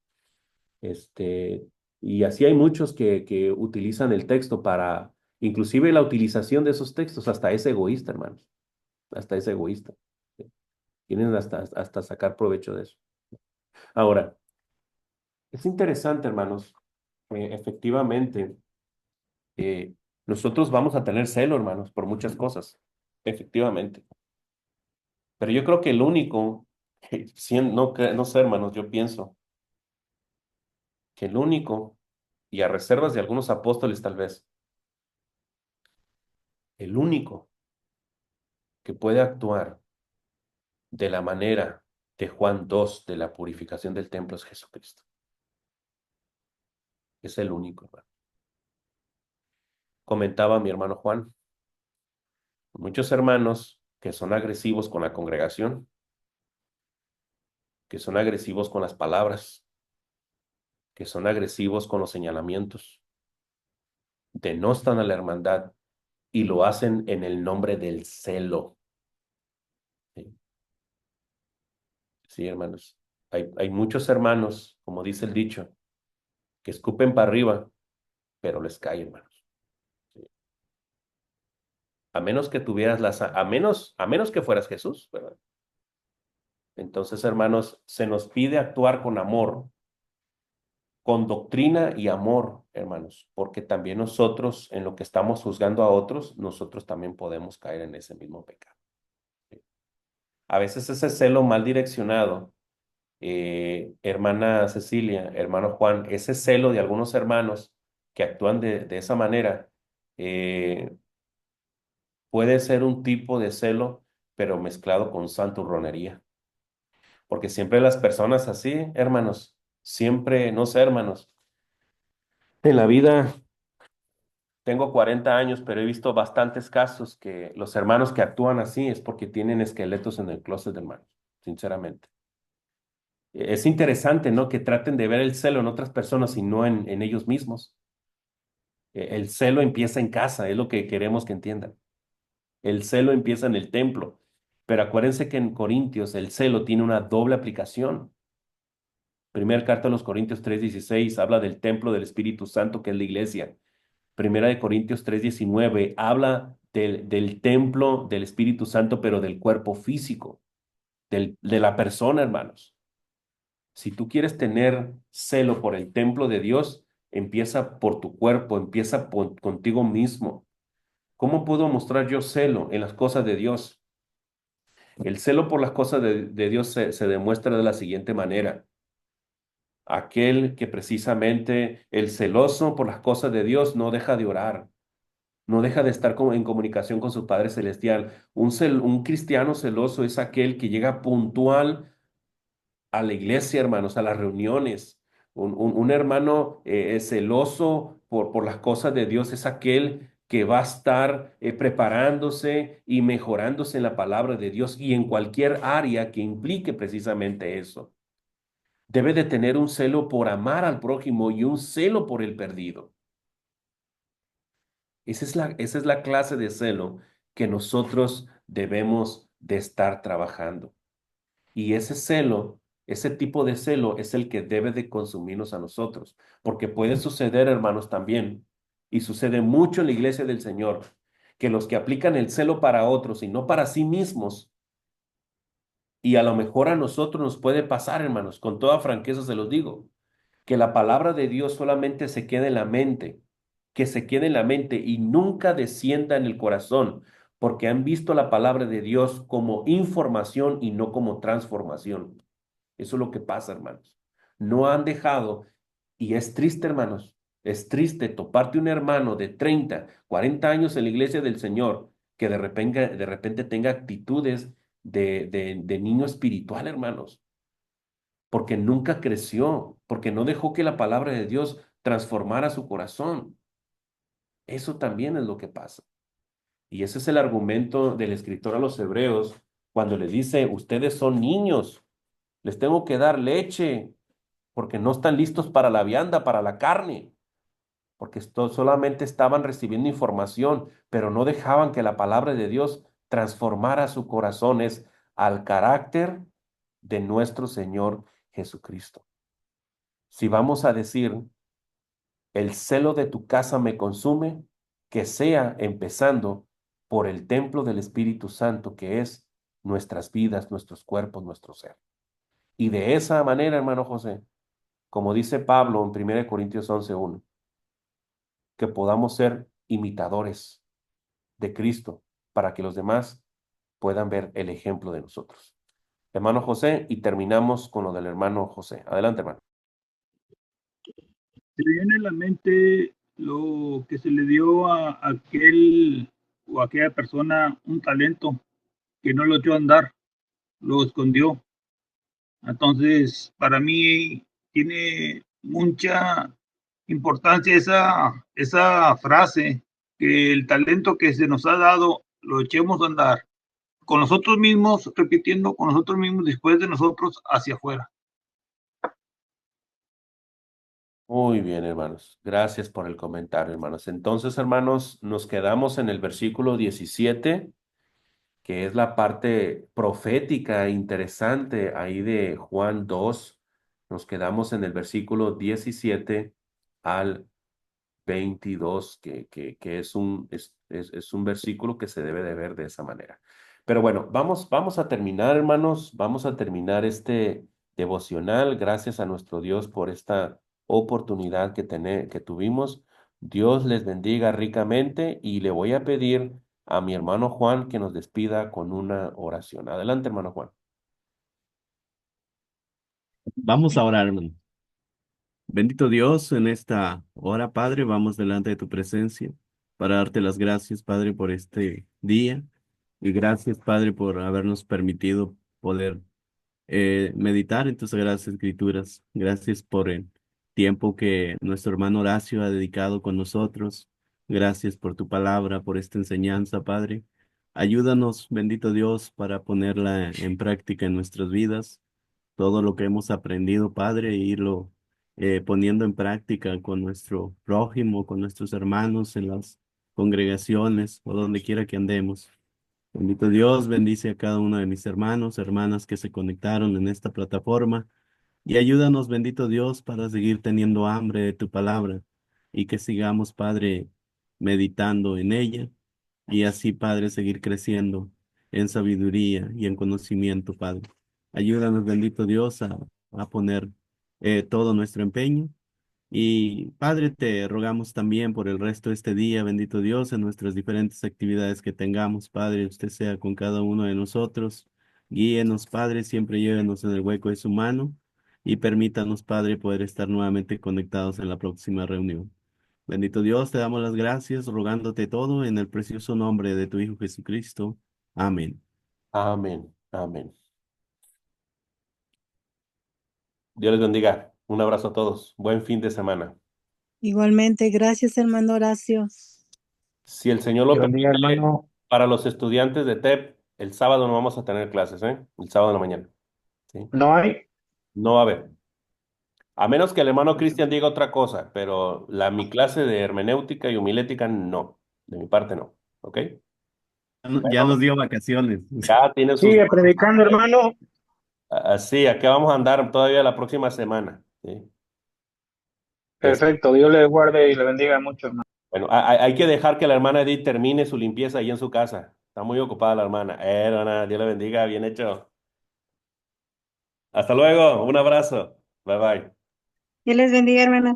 este, y así hay muchos que utilizan el texto para, inclusive la utilización de esos textos hasta es egoísta, hermanos, hasta es egoísta. ¿Sí? Tienen hasta sacar provecho de eso. Ahora, es interesante, hermanos, efectivamente, eh, nosotros vamos a tener celo, hermanos, por muchas cosas, efectivamente. Pero yo creo que el único, no sé, hermanos, yo pienso que el único, y a reservas de algunos apóstoles tal vez, el único que puede actuar de la manera de Juan 2 de la purificación del templo es Jesucristo. Es el único, hermano. Comentaba mi hermano Juan, muchos hermanos que son agresivos con la congregación, que son agresivos con las palabras, que son agresivos con los señalamientos, denostan a la hermandad y lo hacen en el nombre del celo. Sí, sí, hermanos. Hay muchos hermanos, como dice el dicho, que escupen para arriba, pero les cae, hermanos. Sí. A menos que tuvieras a menos que fueras Jesús, ¿verdad? Entonces, hermanos, se nos pide actuar con amor, con doctrina y amor, hermanos, porque también nosotros, en lo que estamos juzgando a otros, nosotros también podemos caer en ese mismo pecado. Sí. A veces ese celo mal direccionado, hermana Cecilia, hermano Juan, ese celo de algunos hermanos que actúan de esa manera, puede ser un tipo de celo, pero mezclado con santurronería. Porque siempre las personas así, hermanos, siempre, no sé, hermanos, en la vida tengo 40 años, pero he visto bastantes casos que los hermanos que actúan así es porque tienen esqueletos en el closet, hermanos, sinceramente. Es interesante, ¿no? Que traten de ver el celo en otras personas y no en ellos mismos. El celo empieza en casa, es lo que queremos que entiendan. El celo empieza en el templo, pero acuérdense que en Corintios el celo tiene una doble aplicación. Primera carta a los Corintios 3:16 habla del templo del Espíritu Santo, que es la iglesia. Primera de Corintios 3:19 habla del templo del Espíritu Santo, pero del cuerpo físico, de la persona, hermanos. Si tú quieres tener celo por el templo de Dios, empieza por tu cuerpo, empieza contigo mismo. ¿Cómo puedo mostrar yo celo en las cosas de Dios? El celo por las cosas de Dios se demuestra de la siguiente manera. Aquel que precisamente el celoso por las cosas de Dios no deja de orar, no deja de estar en comunicación con su Padre Celestial. Un cristiano celoso es aquel que llega puntual a la iglesia, hermanos, a las reuniones. Un hermano celoso por las cosas de Dios es aquel que va a estar preparándose y mejorándose en la palabra de Dios y en cualquier área que implique precisamente eso. Debe de tener un celo por amar al prójimo y un celo por el perdido. Esa es la clase de celo que nosotros debemos de estar trabajando. Y ese celo, ese tipo de celo es el que debe de consumirnos a nosotros, porque puede suceder, hermanos, también, y sucede mucho en la iglesia del Señor, que los que aplican el celo para otros y no para sí mismos, y a lo mejor a nosotros nos puede pasar, hermanos, con toda franqueza se los digo, que la palabra de Dios solamente se quede en la mente, que se quede en la mente y nunca descienda en el corazón, porque han visto la palabra de Dios como información y no como transformación. Eso es lo que pasa, hermanos. No han dejado, y es triste, hermanos, es triste toparte un hermano de 30, 40 años en la iglesia del Señor, que de repente tenga actitudes de niño espiritual, hermanos, porque nunca creció, porque no dejó que la palabra de Dios transformara su corazón. Eso también es lo que pasa. Y ese es el argumento del escritor a los Hebreos cuando le dice, ustedes son niños, les tengo que dar leche porque no están listos para la vianda, para la carne, porque solamente estaban recibiendo información, pero no dejaban que la palabra de Dios transformara sus corazones al carácter de nuestro Señor Jesucristo. Si vamos a decir, el celo de tu casa me consume, que sea empezando por el templo del Espíritu Santo, que es nuestras vidas, nuestros cuerpos, nuestro ser. Y de esa manera, hermano José, como dice Pablo en 1 Corintios 11:1, que podamos ser imitadores de Cristo para que los demás puedan ver el ejemplo de nosotros. Hermano José, y terminamos con lo del hermano José. Adelante, hermano. Se me viene a la mente lo que se le dio a aquel o aquella persona un talento que no lo echó a andar, lo escondió. Entonces, para mí tiene mucha importancia esa frase, que el talento que se nos ha dado lo echemos a andar con nosotros mismos, repitiendo con nosotros mismos, después de nosotros hacia afuera. Muy bien, hermanos. Gracias por el comentario, hermanos. Entonces, hermanos, nos quedamos en el versículo 17, que es la parte profética interesante ahí de Juan 2. Nos quedamos en el versículo 17 al 22, que es es un versículo que se debe de ver de esa manera. Pero bueno, vamos a terminar, hermanos, vamos a terminar este devocional. Gracias a nuestro Dios por esta oportunidad que tuvimos. Dios les bendiga ricamente y le voy a pedir a mi hermano Juan que nos despida con una oración. Adelante, hermano Juan. Vamos a orar, hermano. Bendito Dios, en esta hora, Padre, vamos delante de tu presencia para darte las gracias, Padre, por este día. Y gracias, Padre, por habernos permitido poder meditar en tus sagradas escrituras. Gracias por el tiempo que nuestro hermano Horacio ha dedicado con nosotros. Gracias por tu palabra, por esta enseñanza, Padre. Ayúdanos, bendito Dios, para ponerla en práctica en nuestras vidas. Todo lo que hemos aprendido, Padre, e irlo poniendo en práctica con nuestro prójimo, con nuestros hermanos en las congregaciones o donde quiera que andemos. Bendito Dios, bendice a cada uno de mis hermanos, hermanas que se conectaron en esta plataforma y ayúdanos, bendito Dios, para seguir teniendo hambre de tu palabra y que sigamos, Padre, meditando en ella y así, Padre, seguir creciendo en sabiduría y en conocimiento, Padre. Ayúdanos, bendito Dios, a poner todo nuestro empeño y Padre, te rogamos también por el resto de este día, bendito Dios, en nuestras diferentes actividades que tengamos, Padre, usted sea con cada uno de nosotros. Guíenos, Padre, siempre llévenos en el hueco de su mano y permítanos, Padre, poder estar nuevamente conectados en la próxima reunión. Bendito Dios, te damos las gracias, rogándote todo en el precioso nombre de tu Hijo Jesucristo. Amén. Amén. Amén. Dios les bendiga. Un abrazo a todos. Buen fin de semana. Igualmente, gracias, hermano Horacio. Si el Señor lo Dios bendiga, permite, hermano. para los estudiantes de TEP, el sábado no vamos a tener clases, ¿eh? El sábado en la mañana. ¿Sí? No hay. No va a haber. A menos que el hermano Cristian diga otra cosa, pero mi clase de hermenéutica y homilética no. De mi parte no. ¿Ok? Ya nos Bueno, dio vacaciones. ya tiene sus... Sigue predicando, hermano. Así, aquí vamos a andar todavía la próxima semana. ¿Sí? Perfecto. Dios le guarde y le bendiga mucho, hermano. Bueno, hay que dejar que la hermana Edith termine su limpieza ahí en su casa. Está muy ocupada la hermana. Hermana, Dios le bendiga, bien hecho. Hasta luego, un abrazo. Bye bye. Dios les bendiga, hermano.